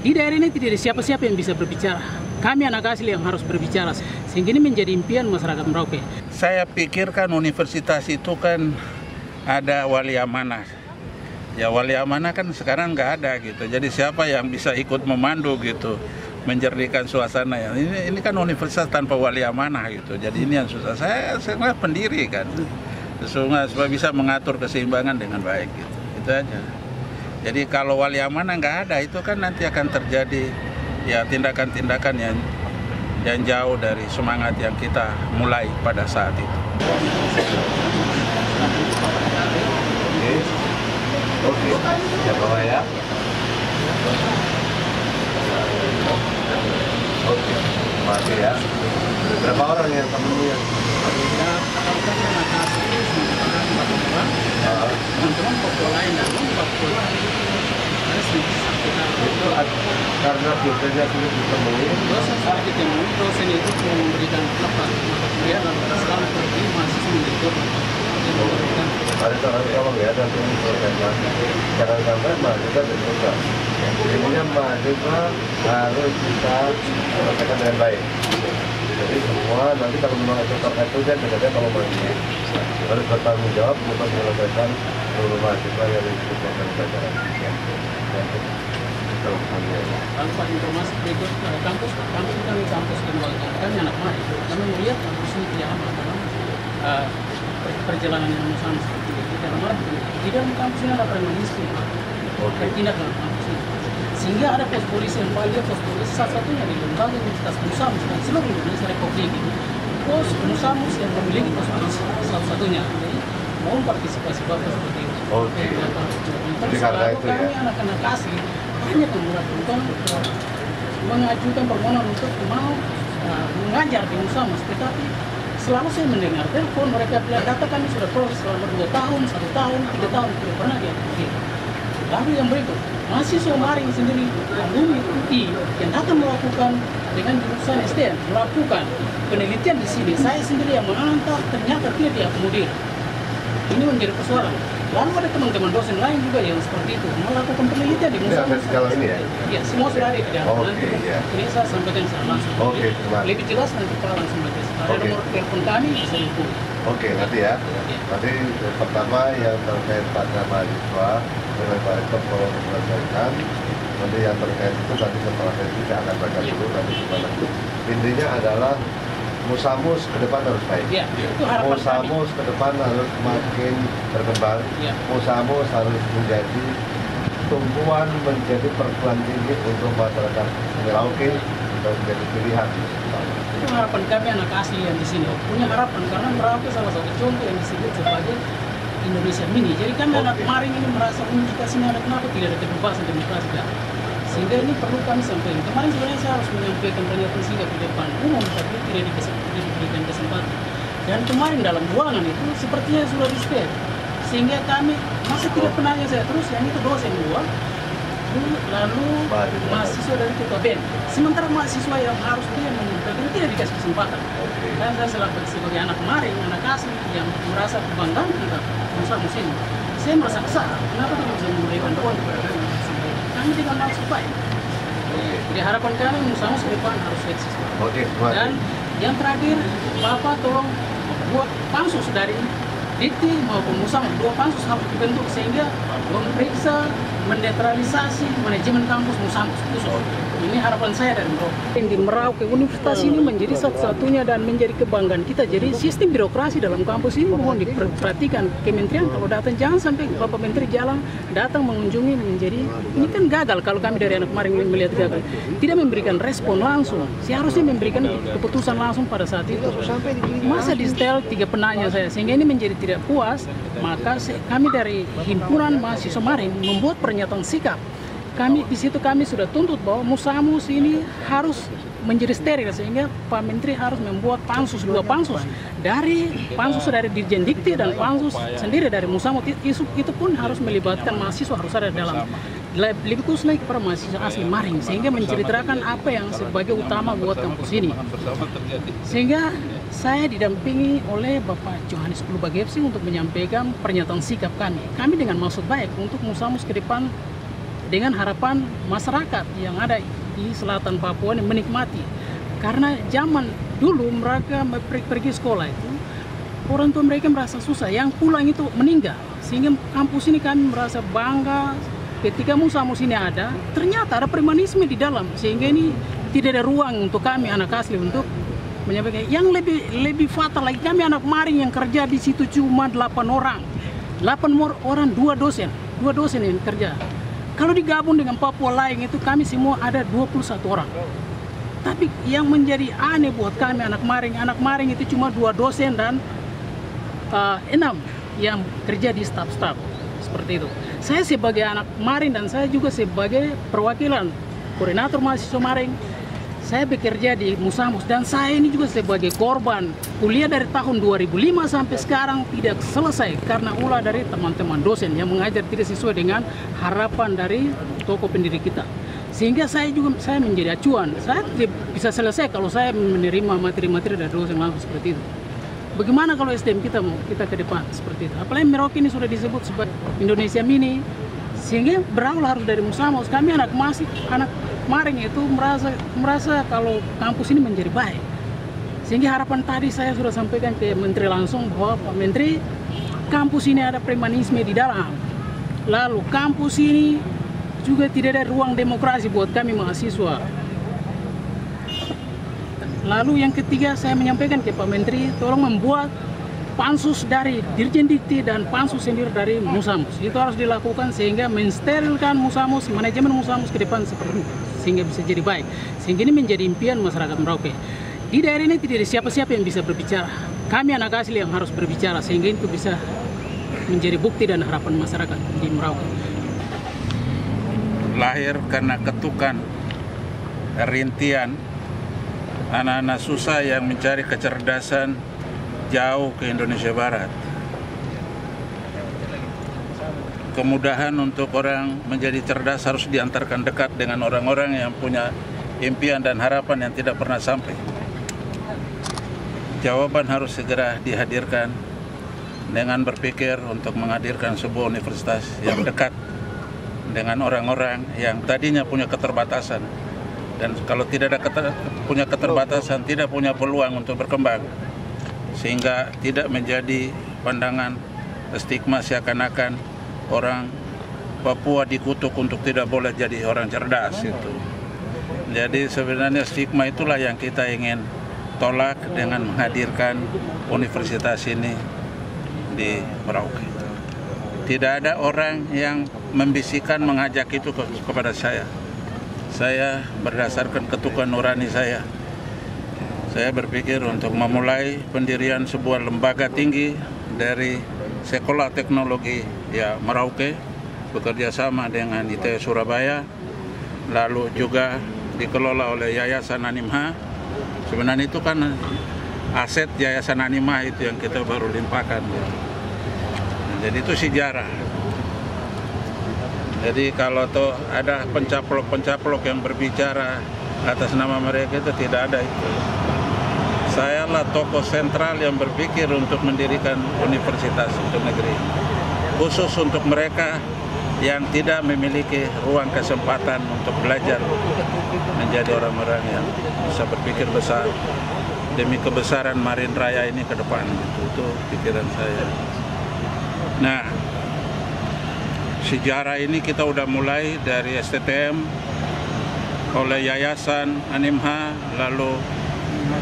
Di daerah ini tidak ada siapa-siapa yang bisa berbicara. Kami anak asli yang harus berbicara, sehingga ini menjadi impian masyarakat Merauke. Saya pikir kan universitas itu kan ada wali amanah. Ya wali amanah kan sekarang nggak ada gitu. Jadi siapa yang bisa ikut memandu gitu, menjernihkan suasana ya. Ini kan universitas tanpa wali amanah gitu. Jadi ini yang susah. Saya pendiri kan. Sesungguhnya supaya bisa mengatur keseimbangan dengan baik gitu. Itu aja. Jadi kalau wali amanah nggak ada, itu kan nanti akan terjadi ya tindakan-tindakan yang jauh dari semangat yang kita mulai pada saat itu. Oke, ya bawa ya. Oke, makasih ya. Berapa orang yang temennya? Teman-teman Papua lain dan Papua Itu karena dosennya sulit ditemui. dosen sudah ditemui, dosen itu memberikan apa? Dia selalu pergi mahasiswa menjadi Ada tolong ya, dan jangan sampai mahasiswa terbuka. Intinya mahasiswa harus kita selesaikan dengan baik. Jadi semua nanti kalau memang itu terkait dosen, sebenarnya kalau mahasiswa harus bertanggung jawab untuk menyelesaikan seluruh mahasiswa yang dibutuhkan pelajaran. Lalu Pak informasi berikut kampus kami kampus Kembangkan kami anak mari. Kami melihat kampus ini tidak aman dalam perjalanan yang sama seperti itu. Di dalam kampus ini ada preman miskin bertindak dalam kampus ini. Sehingga ada pos polisi yang paling pos polisi satu-satunya di lembaga Universitas Musamus dan seluruh Indonesia Republik ini. Pos Musamus yang memiliki pos polisi satu-satunya. Jadi mohon partisipasi Bapak seperti itu. Oke. Jadi karena itu ya. Kami anak-anak asli banyak yang melakukan mengajukan permohonan untuk mau mengajar di Musamus, tetapi selalu saya mendengar telepon mereka bilang data kami sudah proses selama 2 tahun, 1 tahun, 3 tahun tidak pernah diaktifkan. Lalu yang berikut, mahasiswa Maring sendiri, alumni UI yang datang melakukan dengan jurusan STM melakukan penelitian di sini, saya sendiri yang mengantar ternyata tidak diakomodir. Ini menjadi persoalan. Lalu ada teman-teman dosen lain juga yang seperti itu melakukan penelitian di Musamus. Kalau ini ya? Iya, semua sudah ada di dalam. Ini saya sampaikan secara langsung. Lebih jelas nanti Pak langsung baca. Ada nomor telepon kami bisa hubungi. Oke, nanti ya. Nanti pertama yang terkait pada mahasiswa dengan Pak Rektor kalau menyelesaikan. Nanti yang terkait itu nanti setelah itu saya akan baca dulu nanti gimana. Intinya adalah Musamus ke depan harus baik. Ya, Musamus ke depan harus makin berkembang. Ya. Musamus harus menjadi tumpuan, menjadi perguruan tinggi untuk masyarakat Merauke dan menjadi pilihan. Itu harapan kami anak asli yang di sini. Punya harapan karena Merauke salah satu contoh yang disebut sebagai Indonesia mini. Jadi kami anak Maring ini merasa kita sini ada kenapa tidak ada kebebasan demokrasi. Sehingga ini perlu kami sampaikan. Kemarin sebenarnya saya harus menyampaikan pernyataan singkat di depan umum, tapi tidak diberikan kesempatan. Dan kemarin dalam ruangan itu sepertinya sudah di-stay. Sehingga kami masih tidak penanya saya terus, yang itu dosen dua, lalu mahasiswa dari ketua BEM. Sementara mahasiswa yang harus dia menyampaikan tidak dikasih kesempatan. Dan saya sebagai anak Maring, anak asli yang merasa kebanggaan kita Musamus ini, saya merasa kesal. Kenapa tidak bisa memberikan ruang kepada kami? Kami tidak maksud baik. Jadi harapan kami Musamus ke depan harus eksis. Dan yang terakhir, Bapak tolong buat pansus dari Dikti maupun Musamus, 2 pansus harus dibentuk sehingga memeriksa, menetralisasi manajemen kampus Musamus. Ini harapan saya dari Merauke. Yang di Merauke, universitas ini menjadi satu-satunya dan menjadi kebanggaan kita. Jadi sistem birokrasi dalam kampus ini mohon diperhatikan. Kementerian kalau datang jangan sampai Bapak Menteri jalan datang mengunjungi menjadi ini kan gagal kalau kami dari anak Maring melihat gagal. Tidak memberikan respon langsung. Seharusnya memberikan keputusan langsung pada saat itu. Masa di setel 3 penanya saya sehingga ini menjadi tidak puas, maka kami dari himpunan mahasiswa Maring membuat pernyataan sikap. Di situ kami sudah tuntut bahwa Musamus ini harus menjadi steril sehingga Pak Menteri harus membuat pansus 2 pansus dari Dirjen Dikti dan pansus sendiri dari Musamus itu pun harus melibatkan mahasiswa harus ada dalam lebih khusus lagi para mahasiswa asli Maring sehingga menceritakan apa yang sebagai utama buat kampus ini sehingga saya didampingi oleh Bapak Johannes Pulubagepsi untuk menyampaikan pernyataan sikap kami dengan maksud baik untuk Musamus ke depan dengan harapan masyarakat yang ada di selatan Papua ini menikmati. Karena zaman dulu mereka pergi sekolah itu, orang tua mereka merasa susah, yang pulang itu meninggal. Sehingga kampus ini kami merasa bangga ketika Musamus ini ada, ternyata ada premanisme di dalam. Sehingga ini tidak ada ruang untuk kami anak asli untuk menyampaikan. Yang lebih fatal lagi, kami anak Maring yang kerja di situ cuma 8 orang. 8 orang, 2 dosen yang kerja. Kalau digabung dengan Papua lain itu kami semua ada 21 orang. Tapi yang menjadi aneh buat kami anak Maring itu cuma 2 dosen dan 6 yang kerja di staf-staf seperti itu. Saya sebagai anak Maring dan saya juga sebagai perwakilan koordinator mahasiswa Maring, saya bekerja di Musamus dan saya ini juga sebagai korban kuliah dari tahun 2005 sampai sekarang tidak selesai karena ulah dari teman-teman dosen yang mengajar tidak sesuai dengan harapan dari tokoh pendidik kita. Sehingga saya menjadi acuan. Saya tidak bisa selesai kalau saya menerima materi-materi dari dosen langsung seperti itu. Bagaimana kalau SDM kita ke depan seperti itu? Apalagi Merauke ini sudah disebut sebagai Indonesia Mini, sehingga berawal harus dari Musamus. Kami anak Maring itu merasa kalau kampus ini menjadi baik. Sehingga harapan tadi saya sudah sampaikan ke Menteri langsung bahwa Pak Menteri, kampus ini ada premanisme di dalam. Lalu kampus ini juga tidak ada ruang demokrasi buat kami mahasiswa. Lalu yang ketiga saya menyampaikan ke Pak Menteri, tolong membuat pansus dari Dirjen Dikti dan pansus sendiri dari Musamus. Itu harus dilakukan sehingga mensterilkan Musamus, manajemen Musamus ke depan seperti itu, sehingga bisa jadi baik. Sehingga ini menjadi impian masyarakat Merauke. Di daerah ini tidak ada siapa-siapa yang bisa berbicara. Kami anak asli yang harus berbicara sehingga itu bisa menjadi bukti dan harapan masyarakat di Merauke. Lahir karena ketukan, rintian, anak-anak susah yang mencari kecerdasan jauh ke Indonesia Barat. Kemudahan untuk orang menjadi cerdas harus diantarkan dekat dengan orang-orang yang punya impian dan harapan yang tidak pernah sampai. Jawaban harus segera dihadirkan dengan berpikir untuk menghadirkan sebuah universitas yang dekat dengan orang-orang yang tadinya punya keterbatasan. Dan kalau tidak ada punya keterbatasan, tidak punya peluang untuk berkembang. Sehingga tidak menjadi pandangan stigma seakan-akan orang Papua dikutuk untuk tidak boleh jadi orang cerdas. Itu. Jadi sebenarnya stigma itulah yang kita ingin tolak dengan menghadirkan universitas ini di Merauke. Tidak ada orang yang membisikkan mengajak itu kepada saya. Saya berdasarkan ketukan nurani saya berpikir untuk memulai pendirian sebuah lembaga tinggi dari Sekolah Teknologi Merauke, bekerja sama dengan ITB Surabaya, lalu juga dikelola oleh Yayasan Animha. Sebenarnya itu kan aset Yayasan Animha itu yang kita baru limpahkan. Jadi itu sejarah. Jadi kalau tuh ada pencaplok-pencaplok yang berbicara atas nama mereka itu tidak ada itu. Saya lah tokoh sentral yang berpikir untuk mendirikan universitas untuk negeri. Khusus untuk mereka yang tidak memiliki ruang kesempatan untuk belajar menjadi orang-orang yang bisa berpikir besar demi kebesaran Marin Raya ini ke depan. Itu pikiran saya. Nah, sejarah ini kita udah mulai dari STTM oleh Yayasan Animha, lalu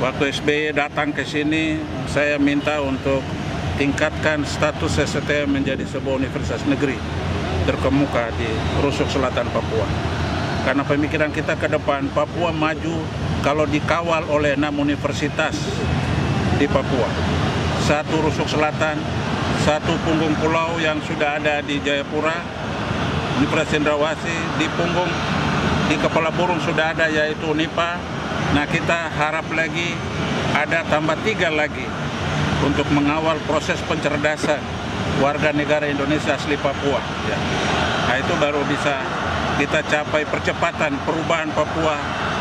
waktu SBY datang ke sini, saya minta untuk tingkatkan status STTM menjadi sebuah universitas negeri terkemuka di Rusuk Selatan Papua. Karena pemikiran kita ke depan, Papua maju kalau dikawal oleh 6 universitas di Papua. 1 Rusuk Selatan, 1 Punggung Pulau yang sudah ada di Jayapura, Universitas Cendrawasih, di Punggung, di Kepala Burung sudah ada yaitu UNIPA. Nah, kita harap lagi ada tambah 3 lagi untuk mengawal proses pencerdasan warga negara Indonesia asli Papua. Ya. Nah, itu baru bisa kita capai percepatan perubahan Papua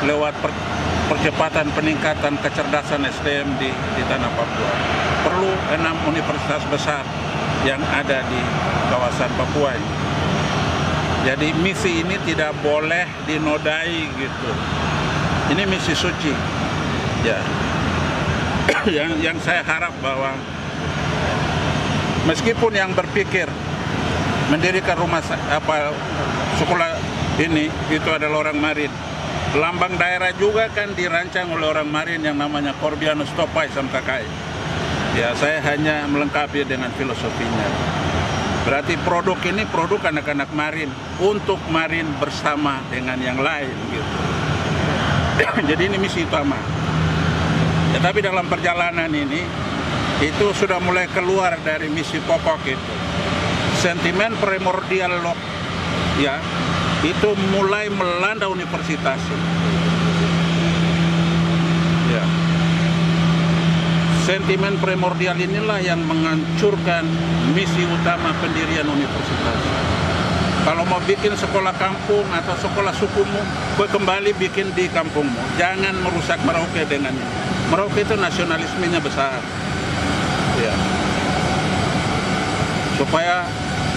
lewat percepatan peningkatan kecerdasan SDM di tanah Papua. Perlu 6 universitas besar yang ada di kawasan Papua ini. Jadi misi ini tidak boleh dinodai gitu. Ini misi suci. Ya. Yang saya harap bahwa meskipun yang berpikir mendirikan sekolah ini itu adalah orang Marin. Lambang daerah juga kan dirancang oleh orang Marin yang namanya Corbianus Topai Samtakai. Ya, saya hanya melengkapi dengan filosofinya. Berarti produk ini produk anak-anak Marin untuk Marin bersama dengan yang lain gitu. Jadi ini misi utama. Tetapi dalam perjalanan ini itu sudah mulai keluar dari misi pokok itu. Sentimen primordial ya itu mulai melanda universitas. Ya. Sentimen primordial inilah yang menghancurkan misi utama pendirian universitas. Kalau mau bikin sekolah kampung atau sekolah sukumu, kembali bikin di kampungmu. Jangan merusak Merauke dengan ini. Merauke itu nasionalismenya besar. Ya. Supaya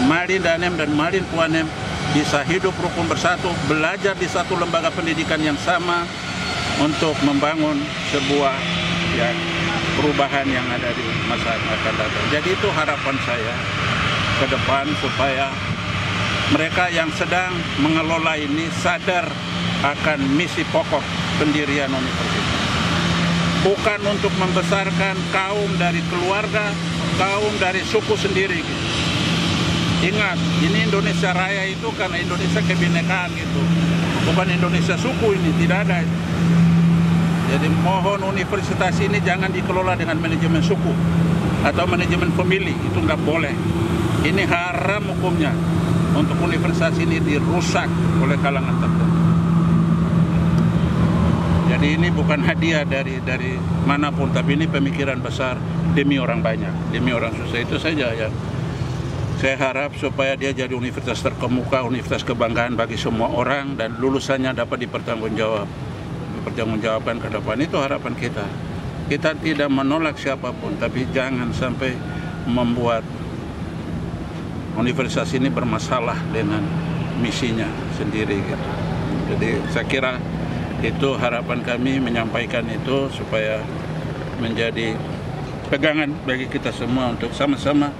Marin Danem dan Marin Puanem bisa hidup rukun bersatu, belajar di satu lembaga pendidikan yang sama untuk membangun sebuah ya, perubahan yang ada di masa akan datang. Jadi itu harapan saya ke depan supaya mereka yang sedang mengelola ini sadar akan misi pokok pendirian universitas. Bukan untuk membesarkan kaum dari keluarga, kaum dari suku sendiri. Ingat, ini Indonesia Raya itu karena Indonesia kebinekaan gitu. Bukan Indonesia suku ini, tidak ada. Jadi mohon universitas ini jangan dikelola dengan manajemen suku atau manajemen famili, itu nggak boleh. Ini haram hukumnya untuk universitas ini dirusak oleh kalangan tertentu. Jadi ini bukan hadiah dari manapun, tapi ini pemikiran besar demi orang banyak, demi orang susah. Itu saja ya. Saya harap supaya dia jadi universitas terkemuka, universitas kebanggaan bagi semua orang dan lulusannya dapat dipertanggungjawabkan ke depan. Itu harapan kita. Kita tidak menolak siapapun, tapi jangan sampai membuat universitas ini bermasalah dengan misinya sendiri gitu. Jadi saya kira itu harapan kami menyampaikan itu supaya menjadi pegangan bagi kita semua untuk sama-sama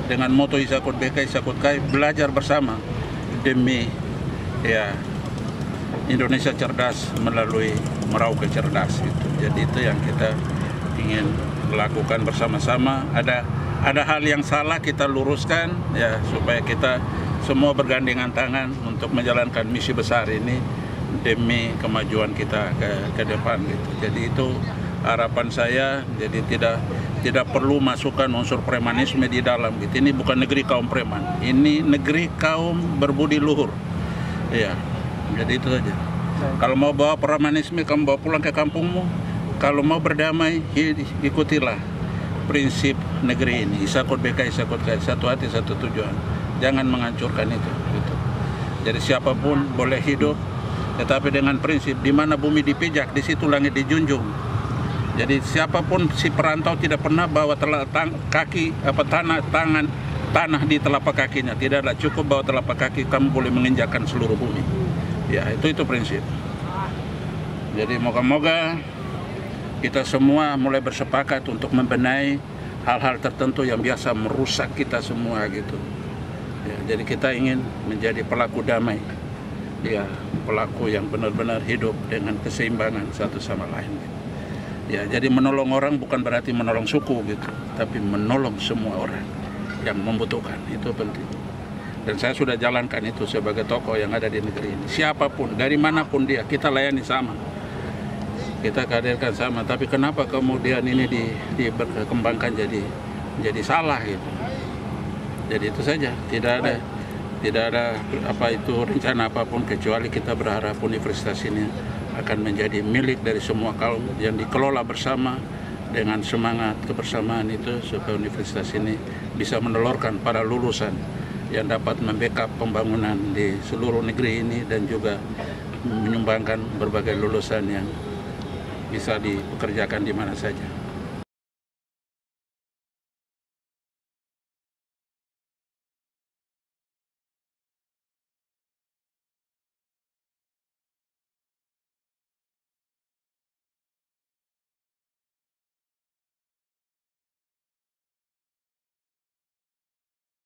dengan moto Isakut BK Isakut Kai belajar bersama demi ya Indonesia cerdas melalui Merauke cerdas gitu. Jadi itu yang kita ingin lakukan bersama-sama. Ada hal yang salah kita luruskan ya supaya kita semua bergandengan tangan untuk menjalankan misi besar ini demi kemajuan kita ke depan gitu. Jadi itu harapan saya. Jadi tidak perlu masukkan unsur premanisme di dalam gitu. Ini bukan negeri kaum preman. Ini negeri kaum berbudi luhur. Ya. Jadi itu saja. Kalau mau bawa premanisme kamu bawa pulang ke kampungmu. Kalau mau berdamai ikutilah prinsip negeri ini. Isakut BK Isakut Kai, satu hati satu tujuan. Jangan menghancurkan itu gitu. Jadi siapapun boleh hidup tetapi dengan prinsip di mana bumi dipijak di situ langit dijunjung. Jadi siapapun si perantau tidak pernah bawa tanah di telapak kakinya. Tidaklah cukup bawa telapak kaki, kamu boleh menginjakkan seluruh bumi. Ya, itu prinsip. Jadi moga-moga kita semua mulai bersepakat untuk membenahi hal-hal tertentu yang biasa merusak kita semua gitu. Ya, jadi kita ingin menjadi pelaku damai. Ya, pelaku yang benar-benar hidup dengan keseimbangan satu sama lain. Ya, jadi menolong orang bukan berarti menolong suku gitu, tapi menolong semua orang yang membutuhkan, itu penting. Dan saya sudah jalankan itu sebagai tokoh yang ada di negeri ini. Siapapun, dari manapun dia, kita layani sama. Kita hadirkan sama, tapi kenapa kemudian ini dikembangkan jadi salah gitu. Jadi itu saja, tidak ada rencana apapun kecuali kita berharap universitas ini akan menjadi milik dari semua kaum yang dikelola bersama dengan semangat kebersamaan itu supaya universitas ini bisa menelurkan para lulusan yang dapat membackup pembangunan di seluruh negeri ini dan juga menyumbangkan berbagai lulusan yang bisa dipekerjakan di mana saja.